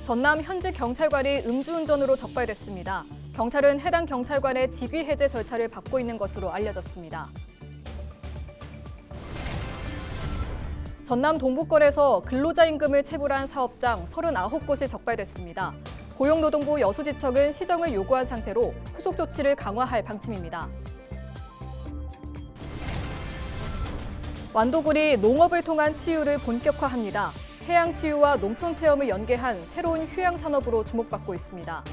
전남 현직 경찰관이 음주운전으로 적발됐습니다. 경찰은 해당 경찰관의 직위 해제 절차를 밟고 있는 것으로 알려졌습니다. 전남 동북권에서 근로자 임금을 체불한 사업장 39곳이 적발됐습니다. 고용노동부 여수지청은 시정을 요구한 상태로 후속 조치를 강화할 방침입니다. 완도군이 농업을 통한 치유를 본격화합니다. 해양 치유와 농촌 체험을 연계한 새로운 휴양 산업으로 주목받고 있습니다.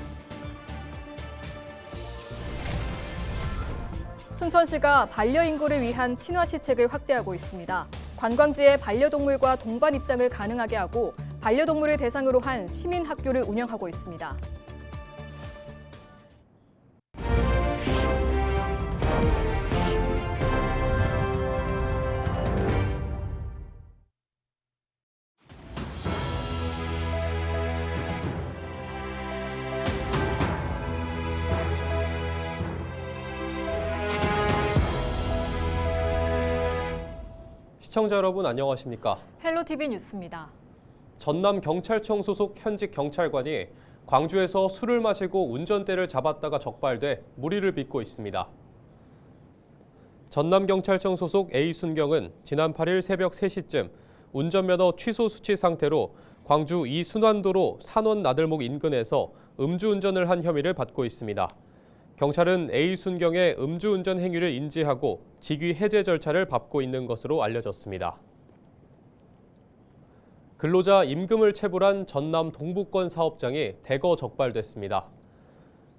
순천시가 반려인구를 위한 친화 시책을 확대하고 있습니다. 관광지에 반려동물과 동반 입장을 가능하게 하고 반려동물을 대상으로 한 시민학교를 운영하고 있습니다. 시청자 여러분 안녕하십니까? 헬로티비 뉴스입니다. 전남경찰청 소속 현직 경찰관이 광주에서 술을 마시고 운전대를 잡았다가 적발돼 무리를 빚고 있습니다. 전남경찰청 소속 A순경은 지난 8일 새벽 3시쯤 운전면허 취소 수치 상태로 광주 이순환도로 산원 나들목 인근에서 음주운전을 한 혐의를 받고 있습니다. 경찰은 A순경의 음주운전 행위를 인지하고 직위 해제 절차를 밟고 있는 것으로 알려졌습니다. 근로자 임금을 체불한 전남 동북권 사업장이 대거 적발됐습니다.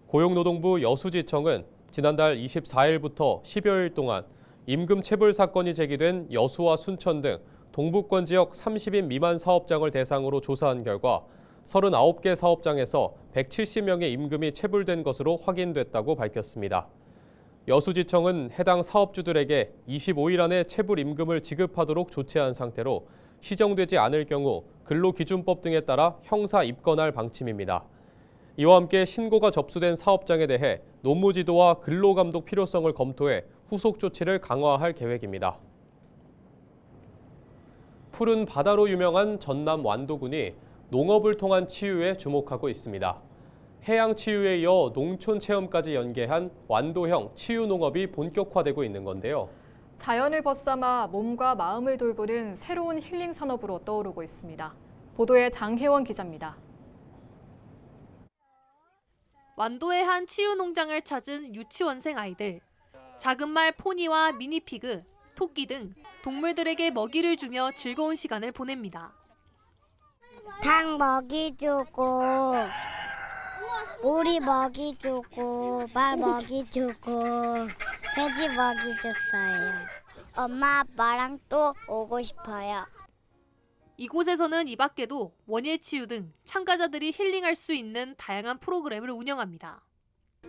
고용노동부 여수지청은 지난달 24일부터 10여일 동안 임금 체불 사건이 제기된 여수와 순천 등 동북권 지역 30인 미만 사업장을 대상으로 조사한 결과 39개 사업장에서 170명의 임금이 체불된 것으로 확인됐다고 밝혔습니다. 여수지청은 해당 사업주들에게 25일 안에 체불 임금을 지급하도록 조치한 상태로 시정되지 않을 경우 근로기준법 등에 따라 형사 입건할 방침입니다. 이와 함께 신고가 접수된 사업장에 대해 노무지도와 근로감독 필요성을 검토해 후속 조치를 강화할 계획입니다. 푸른 바다로 유명한 전남 완도군이 농업을 통한 치유에 주목하고 있습니다. 해양 치유에 이어 농촌 체험까지 연계한 완도형 치유 농업이 본격화되고 있는 건데요. 자연을 벗삼아 몸과 마음을 돌보는 새로운 힐링 산업으로 떠오르고 있습니다. 보도에 장혜원 기자입니다. 완도의 한 치유 농장을 찾은 유치원생 아이들. 작은 말 포니와 미니피그, 토끼 등 동물들에게 먹이를 주며 즐거운 시간을 보냅니다. 닭 먹이 주고 오리 먹이 주고 말 먹이 주고 돼지 먹이 줬어요. 엄마 아빠랑 또 오고 싶어요. 이곳에서는 이 밖에도 원예 치유 등 참가자들이 힐링할 수 있는 다양한 프로그램을 운영합니다.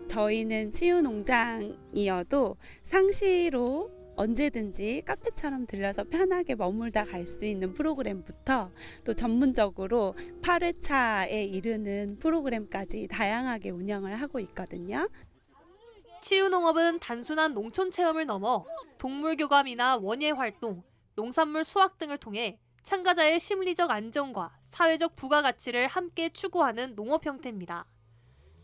저희는 치유 농장이어도 상시로 언제든지 카페처럼 들려서 편하게 머물다 갈 수 있는 프로그램부터 또 전문적으로 8회차에 이르는 프로그램까지 다양하게 운영을 하고 있거든요. 치유 농업은 단순한 농촌 체험을 넘어 동물 교감이나 원예 활동, 농산물 수확 등을 통해 참가자의 심리적 안정과 사회적 부가가치를 함께 추구하는 농업 형태입니다.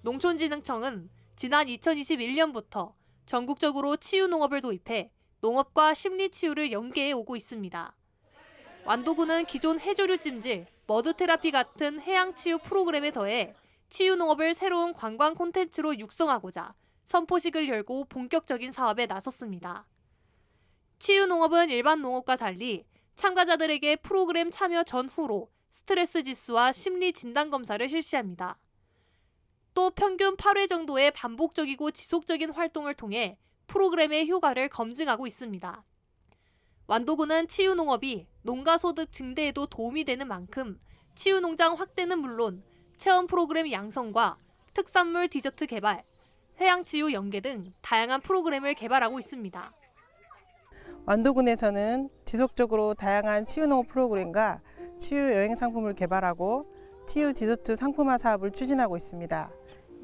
농촌진흥청은 지난 2021년부터 전국적으로 치유 농업을 도입해 농업과 심리치유를 연계해 오고 있습니다. 완도군은 기존 해조류 찜질, 머드 테라피 같은 해양치유 프로그램에 더해 치유 농업을 새로운 관광 콘텐츠로 육성하고자 선포식을 열고 본격적인 사업에 나섰습니다. 치유 농업은 일반 농업과 달리 참가자들에게 프로그램 참여 전후로 스트레스 지수와 심리 진단 검사를 실시합니다. 또 평균 8회 정도의 반복적이고 지속적인 활동을 통해 프로그램의 효과를 검증하고 있습니다. 완도군은 치유 농업이 농가 소득 증대에도 도움이 되는 만큼 치유 농장 확대는 물론 체험 프로그램 양성과 특산물 디저트 개발, 해양 치유 연계 등 다양한 프로그램을 개발하고 있습니다. 완도군에서는 지속적으로 다양한 치유 농업 프로그램과 치유 여행 상품을 개발하고 치유 디저트 상품화 사업을 추진하고 있습니다.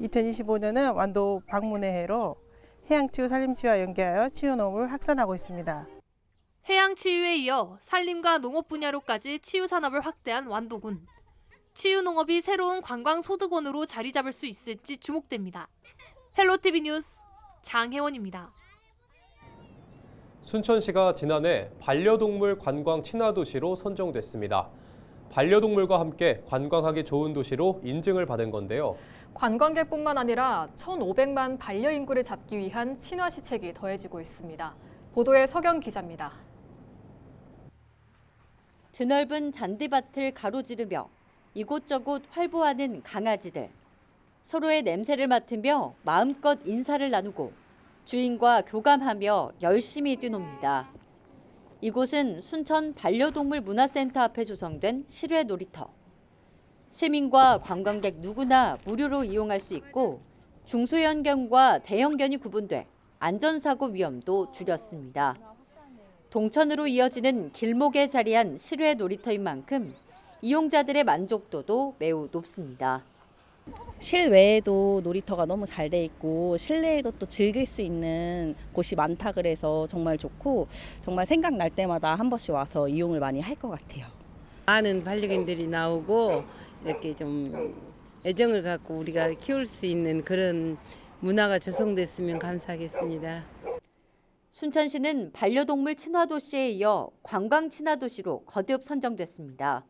2025년은 완도 방문의 해로 해양치유 산림치유와 연계하여 치유 농업을 확산하고 있습니다. 해양 치유에 이어 산림과 농업 분야로까지 치유 산업을 확대한 완도군. 치유농업이 새로운 관광소득원으로 자리 잡을 수 있을지 주목됩니다. 헬로티비 뉴스 장혜원입니다. 순천시가 지난해 반려동물 관광 친화도시로 선정됐습니다. 반려동물과 함께 관광하기 좋은 도시로 인증을 받은 건데요. 관광객뿐만 아니라 1,500만 반려인구를 잡기 위한 친화 시책이 더해지고 있습니다. 보도에 서경 기자입니다. 드넓은 잔디밭을 가로지르며 이곳저곳 활보하는 강아지들. 서로의 냄새를 맡으며 마음껏 인사를 나누고 주인과 교감하며 열심히 뛰놉니다. 이곳은 순천 반려동물 문화센터 앞에 조성된 실외 놀이터. 시민과 관광객 누구나 무료로 이용할 수 있고 중소형견과 대형견이 구분돼 안전사고 위험도 줄였습니다. 동천으로 이어지는 길목에 자리한 실외 놀이터인 만큼 이용자들의 만족도도 매우 높습니다. 실외에도 놀이터가 너무 잘 돼 있고 실내에도 또 즐길 수 있는 곳이 많다 그래서 정말 좋고 정말 생각날 때마다 한 번씩 와서 이용을 많이 할 것 같아요. 많은 반려견들이 나오고 이렇게 좀 애정을 갖고 우리가 키울 수 있는 그런 문화가 조성됐으면 감사하겠습니다. 순천시는 반려동물 친화도시에 이어 관광 친화도시로 거듭 선정됐습니다.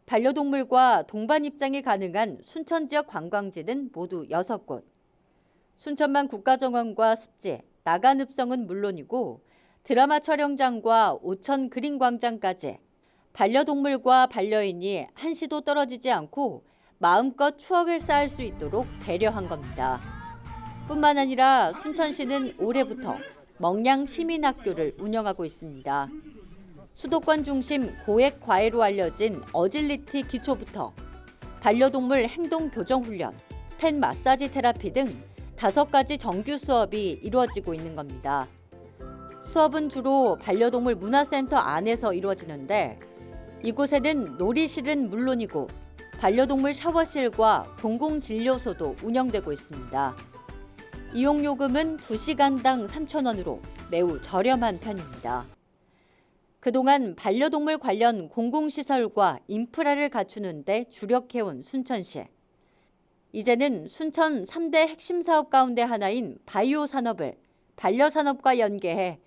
반려동물과 동반 입장이 가능한 순천 지역 관광지는 모두 6곳. 순천만 국가정원과 습지, 나간읍성은 물론이고 드라마 촬영장과 오천 그린광장까지 반려동물과 반려인이 한시도 떨어지지 않고 마음껏 추억을 쌓을 수 있도록 배려한 겁니다. 뿐만 아니라 순천시는 올해부터 멍냥 시민학교를 운영하고 있습니다. 수도권 중심 고액 과외로 알려진 어질리티 기초부터 반려동물 행동 교정 훈련, 펫 마사지 테라피 등 5가지 정규 수업이 이루어지고 있는 겁니다. 수업은 주로 반려동물 문화센터 안에서 이루어지는데 이곳에는 놀이실은 물론이고 반려동물 샤워실과 공공진료소도 운영되고 있습니다. 이용요금은 2시간당 3,000원으로 매우 저렴한 편입니다. 그동안 반려동물 관련 공공시설과 인프라를 갖추는 데 주력해온 순천시. 이제는 순천 3대 핵심 사업 가운데 하나인 바이오 산업을 반려산업과 연계해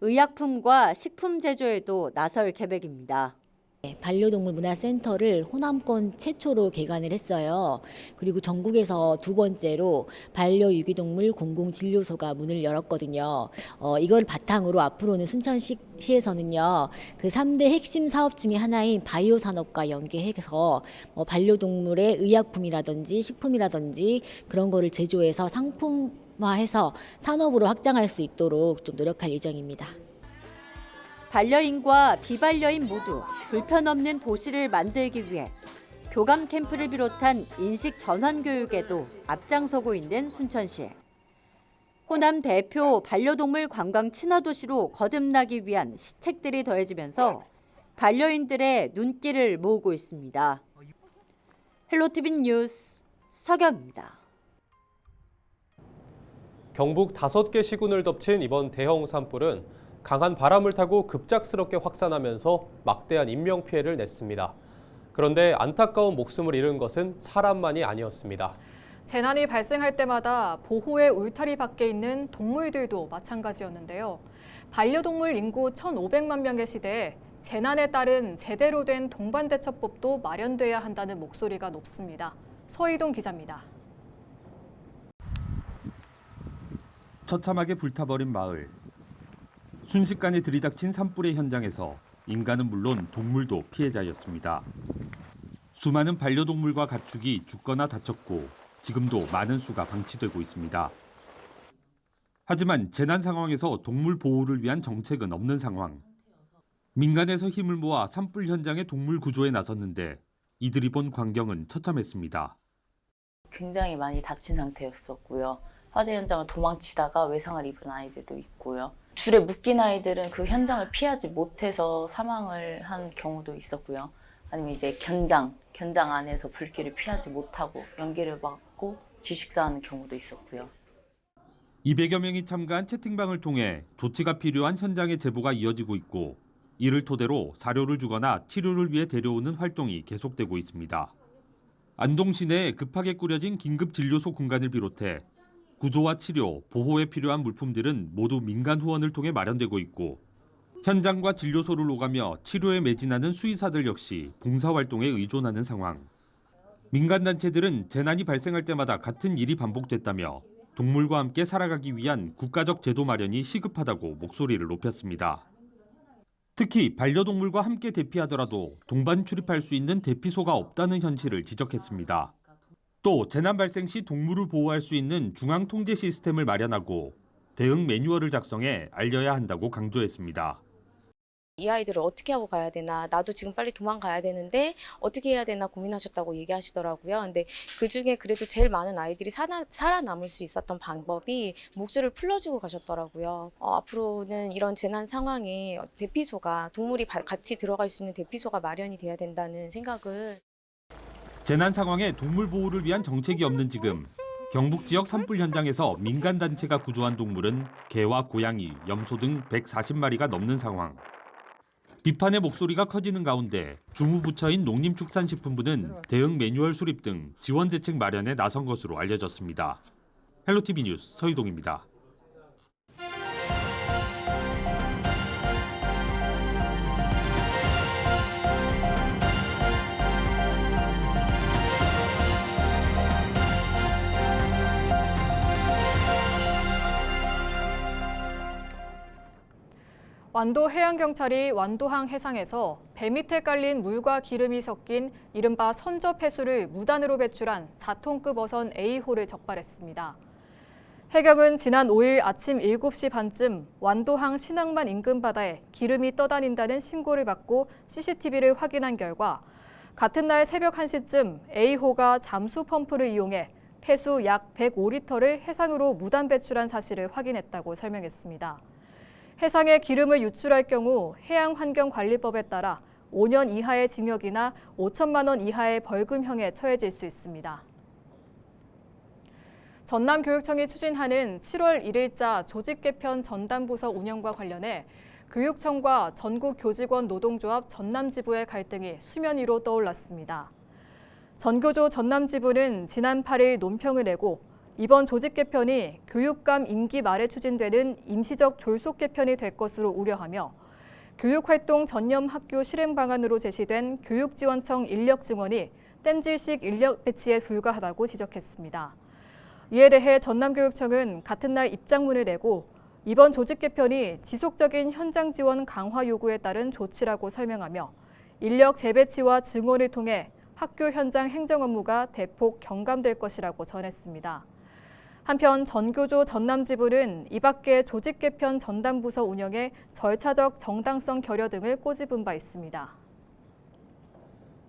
의약품과 식품 제조에도 나설 계획입니다. 반려동물 문화센터를 호남권 최초로 개관을 했어요. 그리고 전국에서 2번째로 반려유기동물 공공진료소가 문을 열었거든요. 이걸 바탕으로 앞으로는 순천시에서는요, 그 3대 핵심 사업 중에 하나인 바이오 산업과 연계해서 반려동물의 의약품이라든지 식품이라든지 그런 거를 제조해서 상품화해서 산업으로 확장할 수 있도록 좀 노력할 예정입니다. 반려인과 비반려인 모두 불편 없는 도시를 만들기 위해 교감 캠프를 비롯한 인식 전환 교육에도 앞장서고 있는 순천시. 호남 대표 반려동물 관광 친화도시로 거듭나기 위한 시책들이 더해지면서 반려인들의 눈길을 모으고 있습니다. 헬로티비 뉴스 서경입니다. 경북 5개 시군을 덮친 이번 대형 산불은 강한 바람을 타고 급작스럽게 확산하면서 막대한 인명피해를 냈습니다. 그런데 안타까운 목숨을 잃은 것은 사람만이 아니었습니다. 재난이 발생할 때마다 보호의 울타리 밖에 있는 동물들도 마찬가지였는데요. 반려동물 인구 1,500만 명의 시대에 재난에 따른 제대로 된 동반대처법도 마련돼야 한다는 목소리가 높습니다. 서희동 기자입니다. 처참하게 불타버린 마을. 순식간에 들이닥친 산불의 현장에서 인간은 물론 동물도 피해자였습니다. 수많은 반려동물과 가축이 죽거나 다쳤고 지금도 많은 수가 방치되고 있습니다. 하지만 재난 상황에서 동물 보호를 위한 정책은 없는 상황. 민간에서 힘을 모아 산불 현장의 동물 구조에 나섰는데 이들이 본 광경은 처참했습니다. 굉장히 많이 다친 상태였었고요. 화재 현장을 도망치다가 외상을 입은 아이들도 있고요. 줄에 묶인 아이들은 그 현장을 피하지 못해서 사망을 한 경우도 있었고요. 아니면 이제 견장 안에서 불길을 피하지 못하고 연기를 맞고 질식사하는 경우도 있었고요. 200여 명이 참가한 채팅방을 통해 조치가 필요한 현장의 제보가 이어지고 있고 이를 토대로 사료를 주거나 치료를 위해 데려오는 활동이 계속되고 있습니다. 안동 시내에 급하게 꾸려진 긴급 진료소 공간을 비롯해 구조와 치료, 보호에 필요한 물품들은 모두 민간 후원을 통해 마련되고 있고 현장과 진료소를 오가며 치료에 매진하는 수의사들 역시 봉사활동에 의존하는 상황. 민간단체들은 재난이 발생할 때마다 같은 일이 반복됐다며 동물과 함께 살아가기 위한 국가적 제도 마련이 시급하다고 목소리를 높였습니다. 특히 반려동물과 함께 대피하더라도 동반 출입할 수 있는 대피소가 없다는 현실을 지적했습니다. 또 재난 발생 시 동물을 보호할 수 있는 중앙 통제 시스템을 마련하고 대응 매뉴얼을 작성해 알려야 한다고 강조했습니다. 이 아이들을 어떻게 하고 가야 되나, 나도 지금 빨리 도망가야 되는데 어떻게 해야 되나 고민하셨다고 얘기하시더라고요. 근데 그중에 그래도 제일 많은 아이들이 살아남을 수 있었던 방법이 목줄을 풀어주고 가셨더라고요. 앞으로는 이런 재난 상황에 대피소가, 동물이 같이 들어갈 수 있는 대피소가 마련이 돼야 된다는 생각을. 재난 상황에 동물 보호를 위한 정책이 없는 지금 경북 지역 산불 현장에서 민간단체가 구조한 동물은 개와 고양이, 염소 등 140마리가 넘는 상황. 비판의 목소리가 커지는 가운데 주무부처인 농림축산식품부는 대응 매뉴얼 수립 등 지원 대책 마련에 나선 것으로 알려졌습니다. 헬로티비 뉴스 서희동입니다. 완도 해양경찰이 완도항 해상에서 배 밑에 깔린 물과 기름이 섞인 이른바 선저폐수를 무단으로 배출한 4톤급 어선 A호를 적발했습니다. 해경은 지난 5일 아침 7시 반쯤 완도항 신항만 인근 바다에 기름이 떠다닌다는 신고를 받고 CCTV를 확인한 결과 같은 날 새벽 1시쯤 A호가 잠수 펌프를 이용해 폐수 약 105리터를 해상으로 무단 배출한 사실을 확인했다고 설명했습니다. 해상에 기름을 유출할 경우 해양환경관리법에 따라 5년 이하의 징역이나 5천만 원 이하의 벌금형에 처해질 수 있습니다. 전남교육청이 추진하는 7월 1일자 조직개편 전담부서 운영과 관련해 교육청과 전국교직원 노동조합 전남지부의 갈등이 수면 위로 떠올랐습니다. 전교조 전남지부는 지난 8일 논평을 내고 이번 조직 개편이 교육감 임기 말에 추진되는 임시적 졸속 개편이 될 것으로 우려하며 교육활동 전념 학교 실행 방안으로 제시된 교육지원청 인력 증원이 땜질식 인력 배치에 불과하다고 지적했습니다. 이에 대해 전남교육청은 같은 날 입장문을 내고 이번 조직 개편이 지속적인 현장 지원 강화 요구에 따른 조치라고 설명하며 인력 재배치와 증원을 통해 학교 현장 행정 업무가 대폭 경감될 것이라고 전했습니다. 한편 전교조 전남지부는 이 밖에 조직 개편 전담부서 운영에 절차적 정당성 결여 등을 꼬집은 바 있습니다.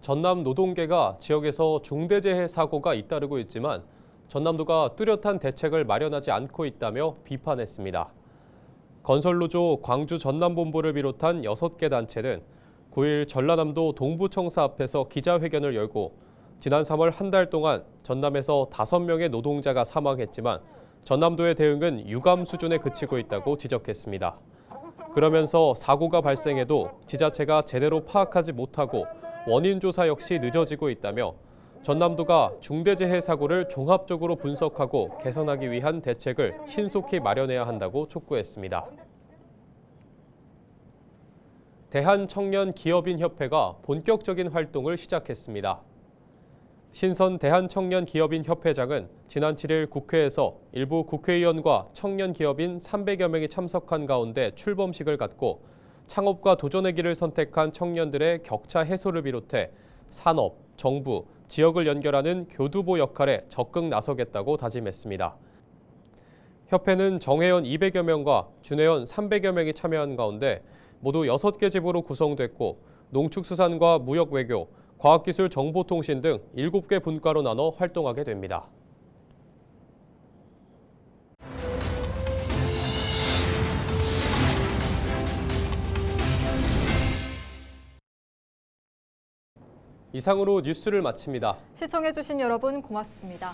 전남 노동계가 지역에서 중대재해 사고가 잇따르고 있지만 전남도가 뚜렷한 대책을 마련하지 않고 있다며 비판했습니다. 건설노조 광주 전남본부를 비롯한 6개 단체는 9일 전라남도 동부청사 앞에서 기자회견을 열고 지난 3월 한 달 동안 전남에서 5명의 노동자가 사망했지만 전남도의 대응은 유감 수준에 그치고 있다고 지적했습니다. 그러면서 사고가 발생해도 지자체가 제대로 파악하지 못하고 원인 조사 역시 늦어지고 있다며 전남도가 중대재해 사고를 종합적으로 분석하고 개선하기 위한 대책을 신속히 마련해야 한다고 촉구했습니다. 대한청년기업인협회가 본격적인 활동을 시작했습니다. 신선 대한청년기업인협회장은 지난 7일 국회에서 일부 국회의원과 청년기업인 300여 명이 참석한 가운데 출범식을 갖고 창업과 도전의 길을 선택한 청년들의 격차 해소를 비롯해 산업, 정부, 지역을 연결하는 교두보 역할에 적극 나서겠다고 다짐했습니다. 협회는 정회원 200여 명과 준회원 300여 명이 참여한 가운데 모두 6개 지부로 구성됐고 농축수산과 무역외교, 과학기술 정보통신 등 7개 분과로 나눠 활동하게 됩니다. 이상으로 뉴스를 마칩니다. 시청해주신 여러분 고맙습니다.